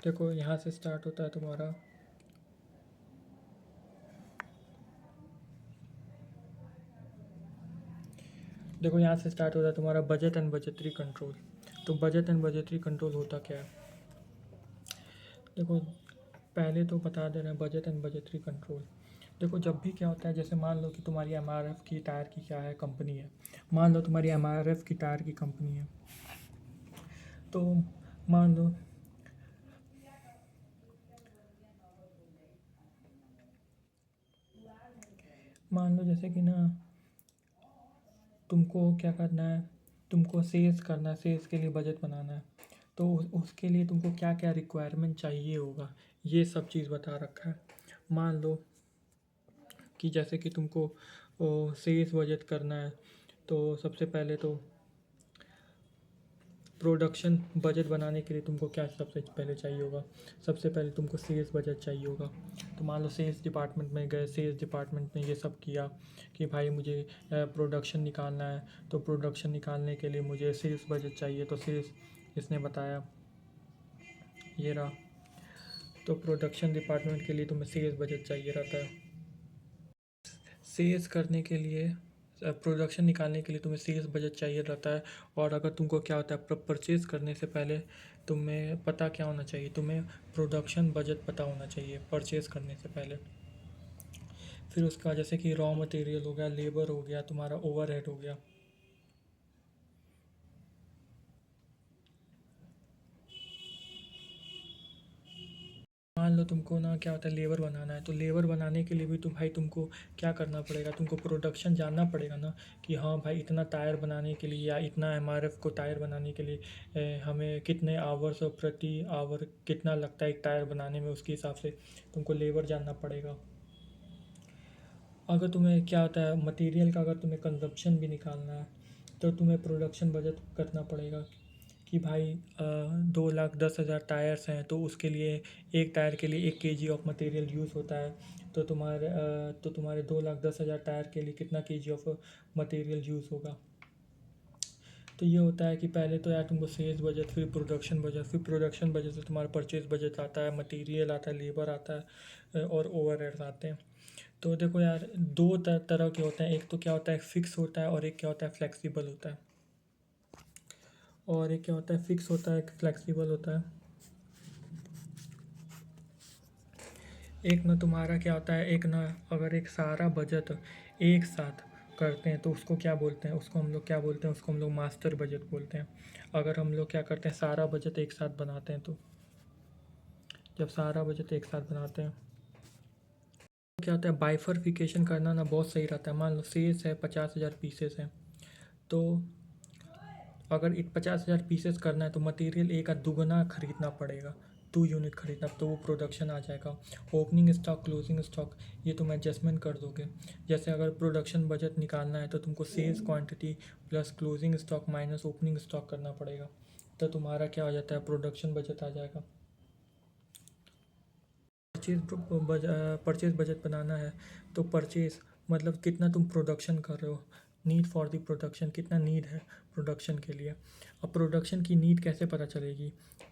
देखो यहाँ से स्टार्ट होता है तुम्हारा देखो यहाँ से स्टार्ट होता है तुम्हारा बजट एंड बजटरी कंट्रोल। तो बजट एंड बजटरी कंट्रोल होता क्या है? देखो पहले तो बता दे रहे हैं बजट एंड बजटरी कंट्रोल। देखो जब भी क्या होता है, जैसे मान लो कि तुम्हारी एमआरएफ की टायर की क्या है कंपनी है। मान लो तुम्हारी एमआरएफ की टायर की कंपनी है। तो मान लो मान लो जैसे कि ना तुमको क्या करना है, तुमको सेल्स करना है, सेल्स के लिए बजट बनाना है। तो उसके लिए तुमको क्या क्या रिक्वायरमेंट चाहिए होगा, ये सब चीज़ बता रखा है। मान लो कि जैसे कि तुमको सेल्स बजट करना है, तो सबसे पहले तो प्रोडक्शन बजट बनाने के लिए तुमको क्या सबसे पहले चाहिए होगा? सबसे पहले तुमको सेल्स बजट चाहिए होगा। तो मान लो सेल्स डिपार्टमेंट में गए, सेल्स डिपार्टमेंट में ये सब किया कि भाई मुझे प्रोडक्शन निकालना है, तो प्रोडक्शन निकालने के लिए मुझे सेल्स बजट चाहिए। तो सेल्स इसने बताया, ये रहा। तो प्रोडक्शन डिपार्टमेंट के लिए तुम्हें सेल्स बजट चाहिए रहता है। सेल्स करने के लिए प्रोडक्शन निकालने के लिए तुम्हें सेल्स बजट चाहिए रहता है। और अगर तुमको क्या होता है, परचेज़ करने से पहले तुम्हें पता क्या होना चाहिए, तुम्हें प्रोडक्शन बजट पता होना चाहिए परचेज़ करने से पहले। फिर उसके बाद जैसे कि रॉ मटेरियल हो गया, लेबर हो गया, तुम्हारा ओवरहेड हो गया। मान लो तुमको ना क्या होता है, लेबर बनाना है। तो लेबर बनाने के लिए भी भाई तुमको क्या करना पड़ेगा, तुमको प्रोडक्शन जानना पड़ेगा ना कि हाँ भाई इतना टायर बनाने के लिए या इतना एमआरएफ को टायर बनाने के लिए हमें कितने आवर्स और प्रति आवर कितना लगता है एक टायर बनाने में, उसके हिसाब से तुमको लेबर जानना पड़ेगा। अगर तुम्हें क्या होता है, मटेरियल का अगर तुम्हें कंजप्शन भी निकालना है, तो तुम्हें प्रोडक्शन बजट करना पड़ेगा कि भाई 2,10,000 टायर्स हैं, तो उसके लिए एक टायर के लिए 1 kg ऑफ मटेरियल यूज़ होता है। तो तुम्हारे 2,10,000 टायर के लिए कितना kg ऑफ मटेरियल यूज़ होगा। तो ये होता है कि पहले तो यार तुमको सेल्स बजट, फिर प्रोडक्शन बजट, फिर प्रोडक्शन बजट से तुम्हारा परचेज बजट आता है, मटेरियल आता है, लेबर आता है और ओवरहेड्स आते हैं। तो देखो यार दो तरह के होते हैं, एक तो क्या होता है फिक्स होता है और एक क्या होता है फ्लेक्सिबल होता है। और एक क्या होता है फिक्स होता है, एक फ्लेक्सिबल होता है। एक ना तुम्हारा क्या होता है, एक ना अगर एक सारा बजट एक साथ करते हैं तो उसको क्या बोलते हैं, उसको हम लोग क्या बोलते हैं, उसको हम लोग मास्टर बजट बोलते हैं। अगर हम लोग क्या करते हैं, सारा बजट एक साथ बनाते हैं, तो जब सारा बजट एक साथ बनाते हैं तो क्या होता है, बाइफरफिकेशन करना ना बहुत सही रहता है। मान लो सेल्स है 50,000 पीसेस हैं, तो अगर एक 50,000 पीसेस करना है तो मटेरियल एक दुगना खरीदना पड़ेगा, 2 यूनिट खरीदना, तो वो प्रोडक्शन आ जाएगा। ओपनिंग स्टॉक, क्लोजिंग स्टॉक, ये तुम एडजस्टमेंट कर दोगे। जैसे अगर प्रोडक्शन बजट निकालना है तो तुमको sales quantity plus closing stock minus opening stock करना पड़ेगा, तो तुम्हारा क्या हो जाता है, प्रोडक्शन बजट आ जाएगा। परचेज बजट बनाना है तो परचेज मतलब कितना तुम प्रोडक्शन कर रहे हो, नीड फॉर द प्रोडक्शन, कितना नीड है प्रोडक्शन के लिए। अब प्रोडक्शन की नीड कैसे पता चलेगी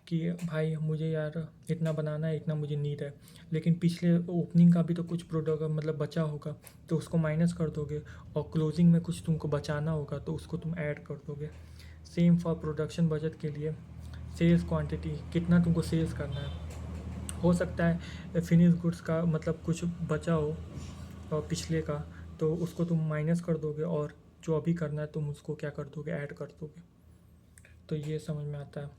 कि भाई मुझे यार इतना बनाना है, इतना मुझे नीड है, लेकिन पिछले ओपनिंग का भी तो कुछ प्रोडक्ट मतलब बचा होगा, तो उसको माइनस कर दोगे। और क्लोजिंग में कुछ तुमको बचाना होगा तो उसको तुम ऐड कर दोगे। सेम फॉर प्रोडक्शन बजट के लिए, सेल्स क्वांटिटी कितना तुमको सेल्स करना है। हो सकता है फिनिश गुड्स का मतलब कुछ बचा हो और पिछले का, तो उसको तुम माइनस कर दोगे और जो अभी करना है तुम उसको क्या कर दोगे, ऐड कर दोगे। तो ये समझ में आता है।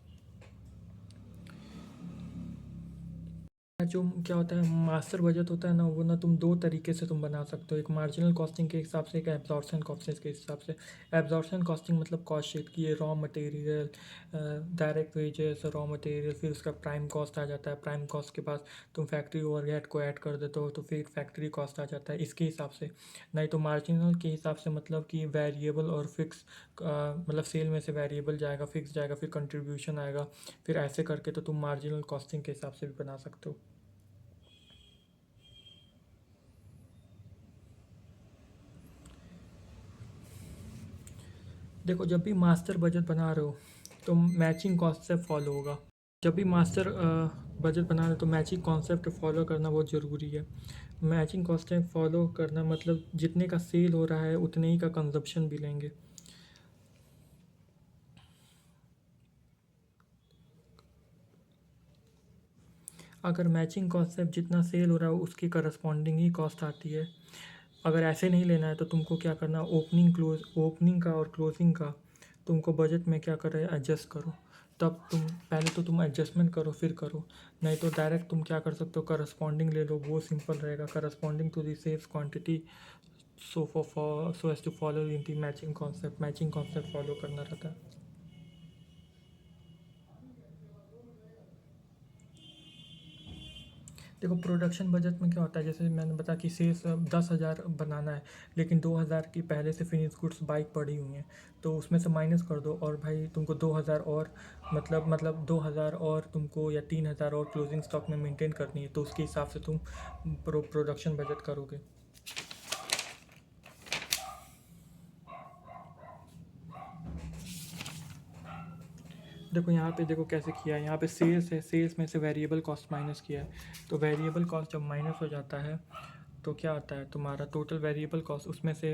जो क्या होता है मास्टर बजट होता है ना, वो ना तुम दो तरीके से तुम बना सकते हो, एक मार्जिनल कॉस्टिंग के हिसाब से, एक एब्जॉर्प्शन कॉस्टिंग के हिसाब से। एब्जॉर्प्शन कॉस्टिंग मतलब कॉस्ट शीट की, ये raw material, direct wages, raw material, फिर उसका प्राइम कॉस्ट आ जाता है। प्राइम कॉस्ट के पास तुम फैक्ट्री ओवरहेड को ऐड कर देते हो तो फिर फैक्ट्री कॉस्ट आ जाता है, इसके हिसाब से। नहीं तो मार्जिनल के हिसाब से मतलब कि वेरिएबल और फिक्स, मतलब सेल में से वेरिएबल जाएगा, फिक्स जाएगा, फिर कंट्रीब्यूशन आएगा, फिर ऐसे करके तो तुम मार्जिनल कॉस्टिंग के हिसाब से भी बना सकते हो। देखो जब भी मास्टर बजट बना रहे हो तो मैचिंग कॉस्ट से फॉलो होगा। जब भी मास्टर बजट बनाना तो मैचिंग कॉन्सेप्ट फॉलो करना बहुत ज़रूरी है। मैचिंग कॉन्सेप्ट फॉलो करना मतलब जितने का सेल हो रहा है उतने ही का कंजप्शन भी लेंगे। अगर मैचिंग कॉन्सेप्ट जितना सेल हो रहा है उसकी करस्पॉन्डिंग ही कॉस्ट आती है। अगर ऐसे नहीं लेना है तो तुमको क्या करना, ओपनिंग का और क्लोजिंग का तुमको बजट में क्या करे, एडजस्ट करो। तब तुम पहले तो तुम एडजस्टमेंट करो फिर करो, नहीं तो डायरेक्ट तुम क्या कर सकते हो, करस्पॉन्डिंग ले लो, वो सिंपल रहेगा। Corresponding to the sales quantity, so as to follow in the matching concept follow करना रहता है। देखो प्रोडक्शन बजट में क्या होता है, जैसे मैंने बताया कि सेल्स 10,000 बनाना है, लेकिन 2,000 की पहले से फिनिश गुड्स बाइक पड़ी हुई हैं, तो उसमें से माइनस कर दो और भाई तुमको 2,000 और मतलब 2,000 और तुमको या 3,000 और क्लोजिंग स्टॉक में मेंटेन करनी है, तो उसके हिसाब से तुम प्रोडक्शन बजट करोगे। देखो यहाँ पे देखो कैसे किया है, यहाँ पे सेल्स है, सेल्स में से वेरिएबल कॉस्ट माइनस किया है, तो वेरिएबल कॉस्ट जब माइनस हो जाता है तो क्या आता है तुम्हारा टोटल वेरिएबल कॉस्ट, उसमें से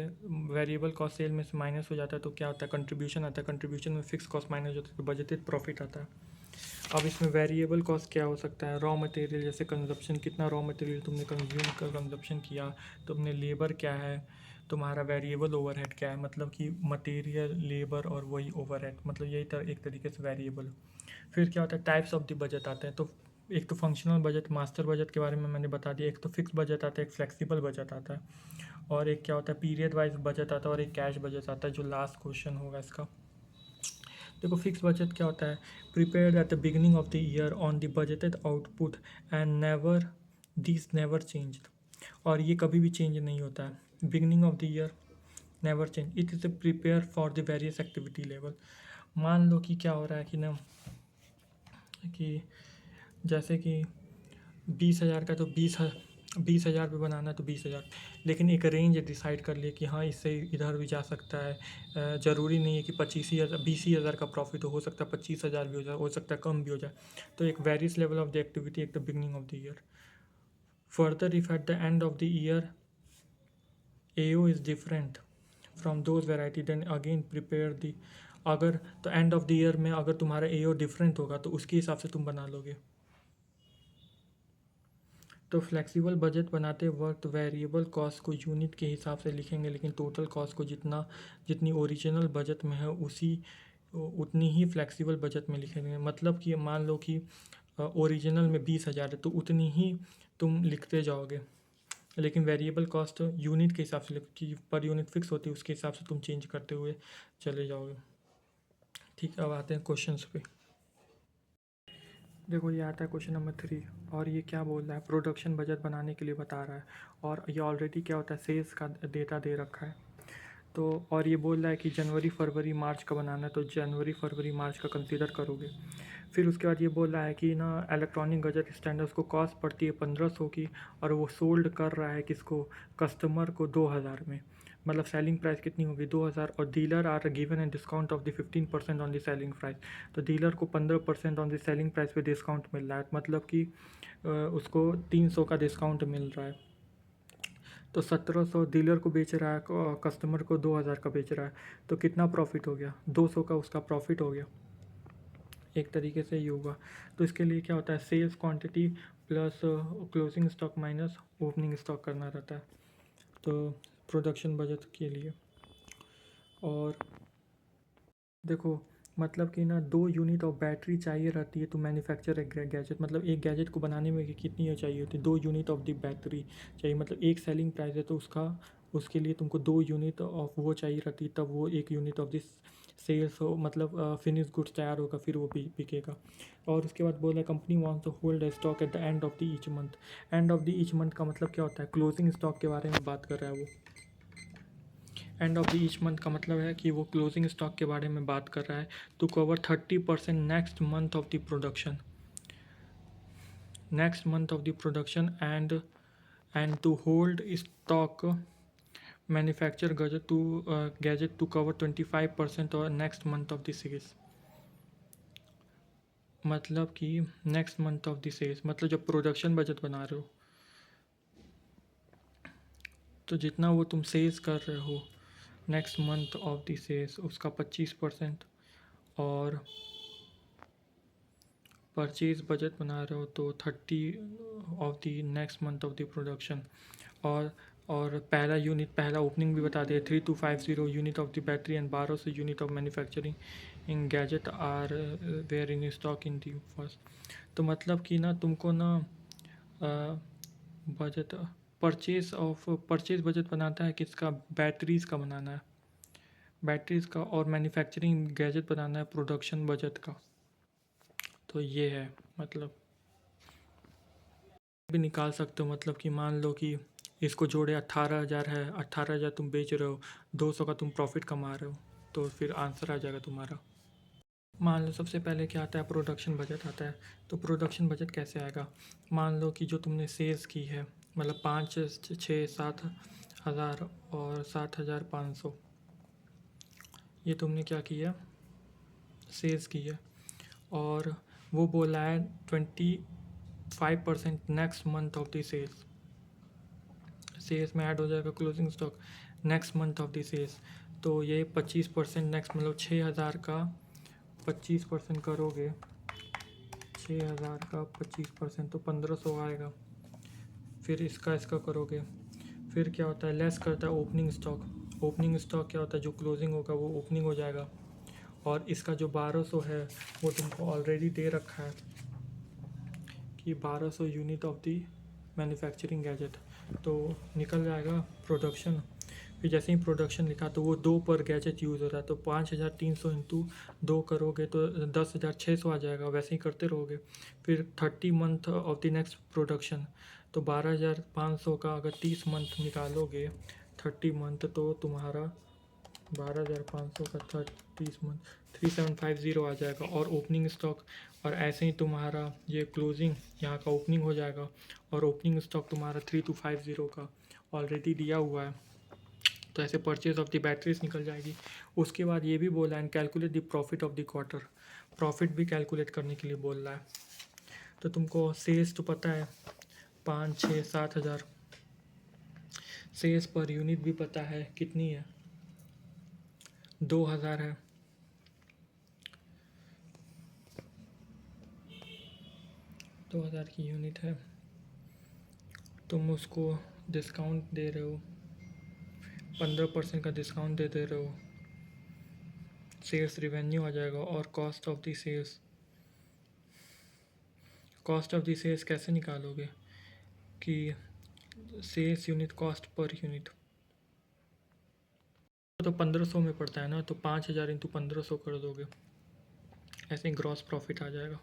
वेरिएबल कॉस्ट सेल में से माइनस हो जाता है तो क्या होता है, कंट्रीब्यूशन आता है। कंट्रीब्यूशन में फिक्स कॉस्ट माइनस होता है तो बजटेड प्रॉफिट आता है। अब इसमें वेरिएबल कॉस्ट क्या हो सकता है, रॉ मटेरियल, जैसे कंजप्शन, कितना रॉ मटेरियल तुमने कंज्यूम कर कंजप्शन किया, तुमने लेबर क्या है, तुम्हारा वेरिएबल ओवरहेड क्या है, मतलब कि मटेरियल, लेबर और वही ओवरहेड, मतलब यही एक तरीके से वेरिएबल। फिर क्या होता है, टाइप्स ऑफ द बजट आते हैं। तो एक तो फंक्शनल बजट, मास्टर बजट के बारे में मैंने बता दिया, एक तो फिक्स बजट आता है, एक फ्लेक्सिबल बजट आता है, और एक क्या होता है पीरियड वाइज बजट आता है, और एक कैश बजट आता है जो लास्ट क्वेश्चन होगा इसका। देखो फिक्स बजट क्या होता है, prepared at the beginning of the year on the budgeted output and never changed, और ये कभी भी चेंज नहीं होता है। Beginning of the year never change, it is prepare for the various activity level. मान लो कि क्या हो रहा है कि ना, कि जैसे कि 20,000 का, तो 20,000 पे बनाना है तो 20,000, लेकिन एक रेंज डिसाइड कर लिए कि हाँ इससे इधर भी जा सकता है, ज़रूरी नहीं है कि 25,000 20,000 का प्रॉफिट हो सकता है 25,000 भी हो सकता है कम भी हो जाए। तो एक various level of the activity at the beginning of the year. Further if at the end of the year AO is different from those variety then again prepare the, अगर तो एंड ऑफ द ईयर में अगर तुम्हारा AO different होगा तो उसके हिसाब से तुम बना लोगे। तो फ्लेक्सिबल बजट बनाते वक्त वेरिएबल कॉस्ट को यूनिट के हिसाब से लिखेंगे, लेकिन टोटल कॉस्ट को जितनी ओरिजिनल बजट में है उसी उतनी ही फ्लेक्सिबल बजट में लिखेंगे। मतलब कि मान लो कि ओरिजिनल में 20,000 है तो उतनी ही तुम लिखते जाओगे, लेकिन वेरिएबल कॉस्ट यूनिट के हिसाब से कि पर यूनिट फिक्स होती है उसके हिसाब से तुम चेंज करते हुए चले जाओगे। ठीक है, अब आते हैं क्वेश्चंस पे। देखो ये आता है क्वेश्चन नंबर 3, और ये क्या बोल रहा है, प्रोडक्शन बजट बनाने के लिए बता रहा है, और ये ऑलरेडी क्या होता है सेल्स का डेटा दे रखा है। तो और ये बोल रहा है कि जनवरी फरवरी मार्च का बनाना है, तो जनवरी फरवरी मार्च का कंसीडर करोगे। फिर उसके बाद ये बोल रहा है कि ना इलेक्ट्रॉनिक गजट स्टैंडर्ड्स को कॉस्ट पड़ती है 1,500 की, और वो सोल्ड कर रहा है किसको, कस्टमर को 2,000 में, मतलब सेलिंग प्राइस कितनी होगी 2,000, और dealer are given an discount of the 15% on the selling price. तो डीलर को 15% ऑन द सेलिंग प्राइस पे डिस्काउंट मिल रहा है, मतलब कि उसको 300 का डिस्काउंट मिल रहा है। तो 1,700 डीलर को बेच रहा है, कस्टमर को 2,000 का बेच रहा है, तो कितना प्रॉफिट हो गया, 200 का उसका प्रॉफिट हो गया। एक तरीके से ये होगा। तो इसके लिए क्या होता है, sales quantity plus closing stock minus opening stock करना रहता है, तो प्रोडक्शन बजट के लिए। और देखो मतलब कि ना 2 यूनिट ऑफ बैटरी चाहिए रहती है तो मैन्युफैक्चर एक गैजेट, मतलब एक गैजेट को बनाने में कितनी चाहिए होती है, 2 यूनिट ऑफ द बैटरी चाहिए, मतलब एक सेलिंग प्राइस है तो उसके लिए तुमको 2 यूनिट ऑफ वो चाहिए रहती है, तब वो 1 यूनिट ऑफ दिस सेल्स हो, मतलब फिनिश गुड्स तैयार होगा फिर वो बिकेगा। और उसके बाद बोला company wants to hold a stock at the end of the each month. End of the each month का मतलब क्या होता है, क्लोजिंग स्टॉक के बारे में बात कर रहा है वो। And of the each month का मतलब है कि वो क्लोजिंग स्टॉक के बारे में बात कर रहा है, to cover 30% next month of the production and to hold stock manufacture gadget to cover 25% और next month of the sales. मतलब कि next month of the sales, मतलब जब प्रोडक्शन बजट बना रहे हो तो जितना वो तुम सेल्स कर रहे हो next month of the sales उसका 25%, और परचेज बजट बना रहे हो तो 30 of the next month of the production. और पहला यूनिट, पहला ओपनिंग भी बता दिया, 3250 unit of the battery and 1200 unit of manufacturing in gadget are were in stock in the first. तो मतलब कि ना तुमको ना बजट परचेज बजट बनाता है किसका, बैटरीज़ का बनाना है, बैटरीज़ का, और मैन्युफैक्चरिंग गैजेट बनाना है प्रोडक्शन बजट का। तो ये है मतलब भी निकाल सकते हो, मतलब कि मान लो कि इसको जोड़े 18,000 है, 18,000 तुम बेच रहे हो, 200 का तुम प्रॉफिट कमा रहे हो, तो फिर आंसर आ जाएगा तुम्हारा। मान लो सबसे पहले क्या आता है, प्रोडक्शन बजट आता है। तो प्रोडक्शन बजट कैसे आएगा, मान लो कि जो तुमने सेल्स की है, मतलब 5, 6, 7,000 और 7,500, ये तुमने क्या किया, सेल्स की है, और वो बोला है 25% next month of the sales, sales में ऐड हो जाएगा closing stock next month of the sales. तो ये 25% नेक्स्ट, मतलब 6,000 का 25% करोगे, 6,000 का 25% तो 1,500 आएगा। फिर इसका करोगे, फिर क्या होता है, लेस करता है ओपनिंग स्टॉक। ओपनिंग स्टॉक क्या होता है, जो क्लोजिंग होगा वो ओपनिंग हो जाएगा, और इसका जो 1,200 है वो तुमको ऑलरेडी दे रखा है कि 1,200 unit of the manufacturing gadget, तो निकल जाएगा प्रोडक्शन। फिर जैसे ही प्रोडक्शन लिखा तो वो 2 पर गैजेट यूज़ हो रहा है, तो 5,300 इंटू 2 करोगे तो 10,600 आ जाएगा, वैसे ही करते रहोगे। फिर 30 month of the next production, तो 12,500 का अगर 30 मंथ निकालोगे 30 मंथ, तो तुम्हारा 12,500 का 30 मंथ 3,750 आ जाएगा, और ओपनिंग स्टॉक, और ऐसे ही तुम्हारा ये क्लोजिंग यहाँ का ओपनिंग हो जाएगा, और ओपनिंग स्टॉक तुम्हारा 3,250 का ऑलरेडी दिया हुआ है। तो ऐसे परचेज ऑफ द बैटरीज निकल जाएगी। उसके बाद ये भी बोला है calculate the profit of the quarter, profit भी कैलकुलेट करने के लिए बोल रहा है। तो तुमको सेल्स तो पता है 5, 6, 7,000, सेल्स पर यूनिट भी पता है कितनी है, 2,000 है। 2,000 की यूनिट है, तुम उसको डिस्काउंट दे रहे हो, 15% का डिस्काउंट दे रहे हो, सेल्स रिवेन्यू आ जाएगा, और cost of the sales, cost of the sales कैसे निकालोगे कि sales unit cost per unit, तो 1,500 में पड़ता है ना, तो 5,000 इंटू 1,500 कर दोगे, ऐसे ही ग्रॉस प्रॉफिट आ जाएगा।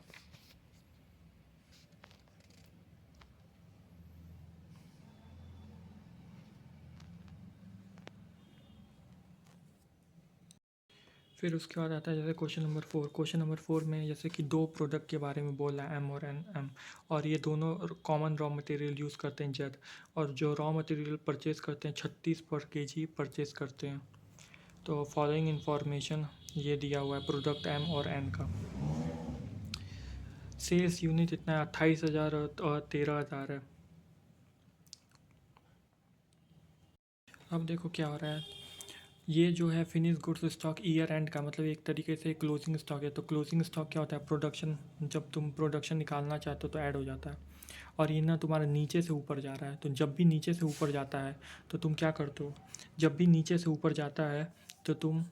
फिर उसके बाद आता है जैसे क्वेश्चन नंबर 4। क्वेश्चन नंबर 4 में जैसे कि 2 प्रोडक्ट के बारे में बोला है, एम और एन एम, और ये दोनों कॉमन रॉ मटेरियल यूज़ करते हैं जेड, और जो रॉ मटेरियल परचेज़ करते हैं 36 पर केजी परचेज़ करते हैं। तो फॉलोइंग इंफॉर्मेशन ये दिया हुआ है प्रोडक्ट एम और एन का। सेल्स यूनिट इतना है 28,000 और 13,000 है। अब देखो क्या हो रहा है, ये जो है finish goods stock year and का, मतलब एक तरीके से क्लोजिंग स्टॉक है। तो क्लोजिंग स्टॉक क्या होता है, प्रोडक्शन, जब तुम प्रोडक्शन निकालना चाहते हो तो ऐड हो जाता है, और ये ना तुम्हारा नीचे से ऊपर जा रहा है। तो जब भी नीचे से ऊपर जाता है तो तुम क्या करते हो, जब भी नीचे से ऊपर जाता है तो तुम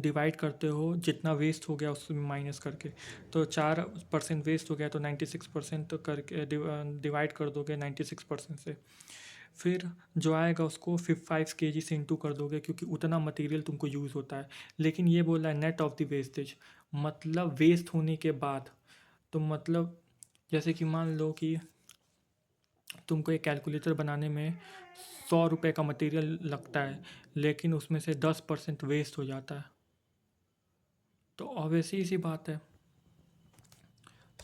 डिवाइड करते हो जितना वेस्ट हो गया उसमें माइनस करके। तो 4% वेस्ट हो गया तो 96% तो करके डिवाइड कर दोगे 96% से, फिर जो आएगा उसको 5 केजी से इंटू कर दोगे, क्योंकि उतना मटेरियल तुमको यूज़ होता है। लेकिन ये बोल रहा है नेट ऑफ द वेस्टेज, मतलब वेस्ट होने के बाद। तो मतलब जैसे कि मान लो कि तुमको एक कैलकुलेटर बनाने में 100 रुपये का मटेरियल लगता है, लेकिन उसमें से 10% वेस्ट हो जाता है। तो ऑब्वियसली सी बात है,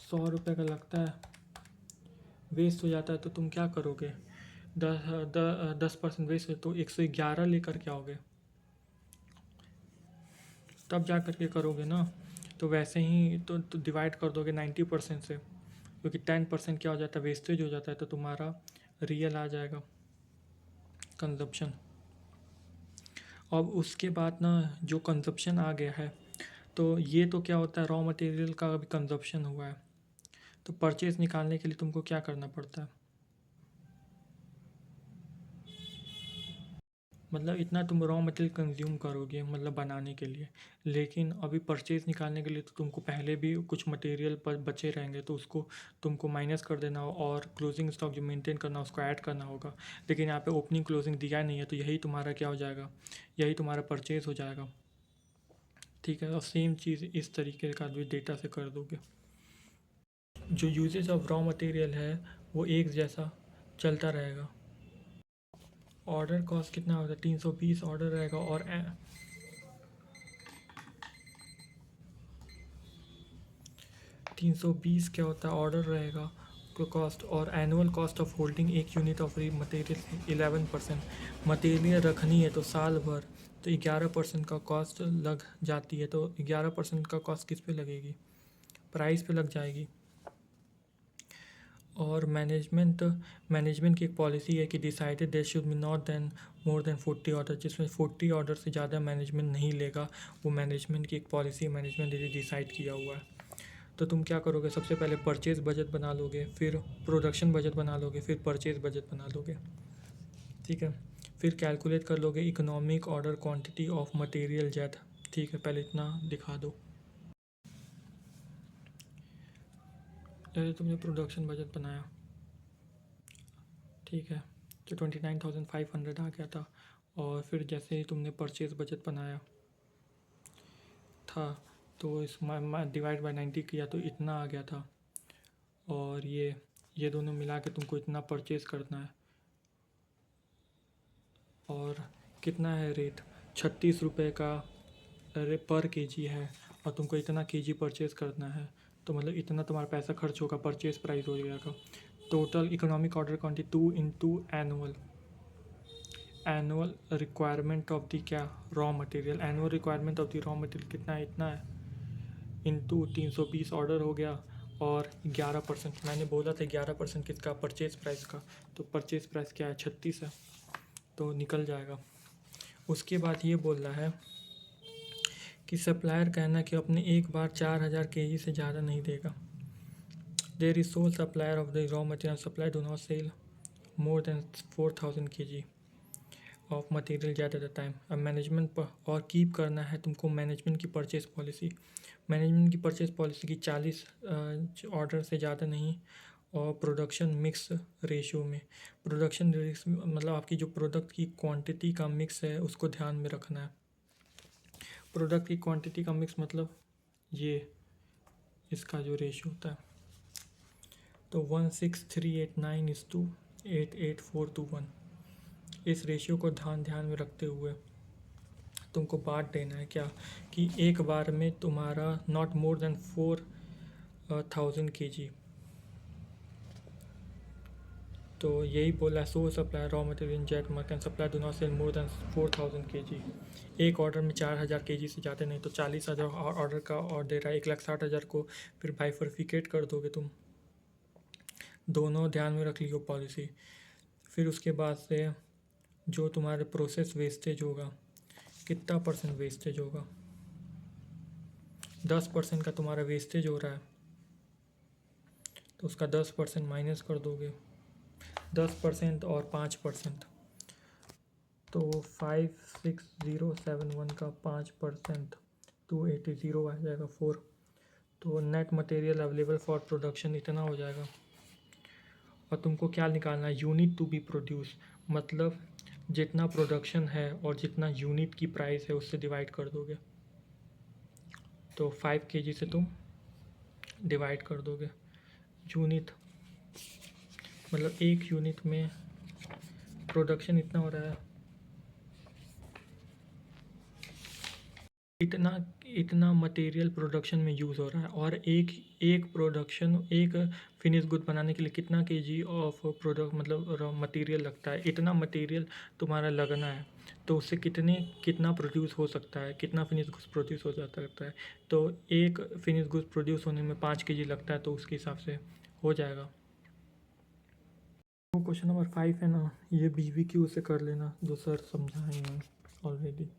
100 रुपये का लगता है, वेस्ट हो जाता है, तो तुम क्या करोगे, 10% वेस्ट है तो 111 लेकर के आओगे, तब जा कर के करोगे ना। तो वैसे ही तो डिवाइड कर दोगे 90% से, क्योंकि 10% क्या हो जाता है, वेस्टेज हो जाता है, तो तुम्हारा रियल आ जाएगा कंजप्शन। अब उसके बाद ना जो कंजप्शन आ गया है, तो ये तो क्या होता है, रॉ मटेरियल का अभी कंजप्शन हुआ है। तो परचेज़ निकालने के लिए तुमको क्या करना पड़ता है, मतलब इतना तुम रॉ मटेरियल कंज्यूम करोगे मतलब बनाने के लिए, लेकिन अभी परचेज़ निकालने के लिए तो तुमको पहले भी कुछ मटेरियल पर बचे रहेंगे, तो उसको तुमको माइनस कर देना हो और क्लोजिंग स्टॉक जो मेंटेन करना उसको ऐड करना होगा। लेकिन यहाँ पे ओपनिंग क्लोजिंग दिया नहीं है, तो यही तुम्हारा क्या हो जाएगा, यही तुम्हारा परचेज़ हो जाएगा। ठीक है, और सेम चीज़ इस तरीके का भी डेटा से कर दोगे। जो यूजेज ऑफ रॉ मटेरियल है वो एक जैसा चलता रहेगा। ऑर्डर कॉस्ट कितना होता है, 320 ऑर्डर रहेगा, और 320 क्या होता है, ऑर्डर रहेगा को कॉस्ट, और एनुअल कॉस्ट ऑफ होल्डिंग एक यूनिट ऑफ मटेरियल 11%। मटेरियल रखनी है तो साल भर, तो 11% का कॉस्ट लग जाती है, तो 11% का कॉस्ट किस पे लगेगी, प्राइस पे लग जाएगी। और मैनेजमेंट की एक पॉलिसी है कि decided there should be not than more than 40 order, जिसमें 40 ऑर्डर से ज़्यादा मैनेजमेंट नहीं लेगा। वो मैनेजमेंट की एक पॉलिसी मैनेजमेंट ने डिसाइड किया हुआ है। तो तुम क्या करोगे, सबसे पहले परचेज़ बजट बना लोगे, फिर प्रोडक्शन बजट बना लोगे, फिर परचेज़ बजट बना लोगे। ठीक है, फिर कैलकुलेट कर लोगे economic order quantity of material Z. ठीक है, पहले इतना दिखा दो। जैसे तुमने प्रोडक्शन बजट बनाया, ठीक है, तो 29,500 आ गया था। और फिर जैसे ही तुमने परचेज़ बजट बनाया था, तो इस डिवाइड बाय 90 किया तो इतना आ गया था। और ये दोनों मिला के तुमको इतना परचेज़ करना है। और कितना है रेट, 36 रुपये का पर केजी है, और तुमको इतना केजी परचेज़ करना है, तो मतलब इतना तुम्हारा पैसा खर्च होगा, परचेज़ प्राइस हो जाएगा। Total economic order quantity 2 into annual requirement of the क्या, raw material. Annual requirement of the raw material कितना है, इतना है, इंटू 320 ऑर्डर हो गया, और 11%। मैंने बोला था 11% किसका, परचेज़ प्राइस का, तो परचेज़ प्राइस क्या है, 36 है, तो निकल जाएगा। उसके बाद ये बोल रहा है कि सप्लायर कहना कि अपने एक बार 4000 केजी से ज़्यादा नहीं देगा। There is sole supplier of the raw material supply do not sell more than 4000 KG of material ज़्यादा द टाइम। अब मैनेजमेंट पर और कीप करना है तुमको मैनेजमेंट की परचेज पॉलिसी। मैनेजमेंट की परचेज पॉलिसी की 40 ऑर्डर से ज़्यादा नहीं, और प्रोडक्शन मिक्स रेशियो में। प्रोडक्शन मतलब आपकी जो प्रोडक्ट की क्वांटिटी का मिक्स है उसको ध्यान में रखना है। प्रोडक्ट की क्वांटिटी का मिक्स मतलब ये इसका जो रेशियो होता है, तो 16389:88421, इस रेशियो को ध्यान में रखते हुए तुमको बांट देना है क्या, कि एक बार में तुम्हारा नॉट मोर देन 4000 केजी। तो यही बोला, so supply raw material jet can supply do not sell more than 4000 KG. एक ऑर्डर में 4000 केजी से ज़्यादा नहीं, तो 40,000 ऑर्डर का और दे रहा है, 1,60,000 को फिर बाइफरफिकेट कर दोगे तुम। दोनों ध्यान में रख लियो पॉलिसी। फिर उसके बाद से जो तुम्हारे प्रोसेस वेस्टेज होगा, कितना परसेंट वेस्टेज होगा, 10% का तुम्हारा वेस्टेज हो रहा है, तो उसका 10% माइनस कर दोगे। 10% और 5%, तो 56071 का 5% 280 आ जाएगा 4। तो net material available for production इतना हो जाएगा। और तुमको क्या निकालना है, यूनिट टू बी प्रोड्यूस, मतलब जितना प्रोडक्शन है और जितना यूनिट की प्राइस है उससे डिवाइड कर दोगे। तो 5 केजी से तुम डिवाइड कर दोगे। यूनिट मतलब एक यूनिट में प्रोडक्शन इतना हो रहा है, इतना मटेरियल प्रोडक्शन में यूज़ हो रहा है, और एक एक फिनिश गुड बनाने के लिए कितना केजी ऑफ प्रोडक्ट मतलब रॉ मटेरियल लगता है, इतना मटेरियल तुम्हारा लगना है, तो उससे कितना प्रोड्यूस हो सकता है, कितना फिनिश गुड्स प्रोड्यूस हो जाता रहता है। तो एक फिनिश गुड्स प्रोड्यूस होने में 5 केजी लगता है, तो उसके हिसाब से हो जाएगा। वो क्वेश्चन नंबर 5 है ना, ये BBQ से कर लेना, जो सर समझाए हैं ऑलरेडी।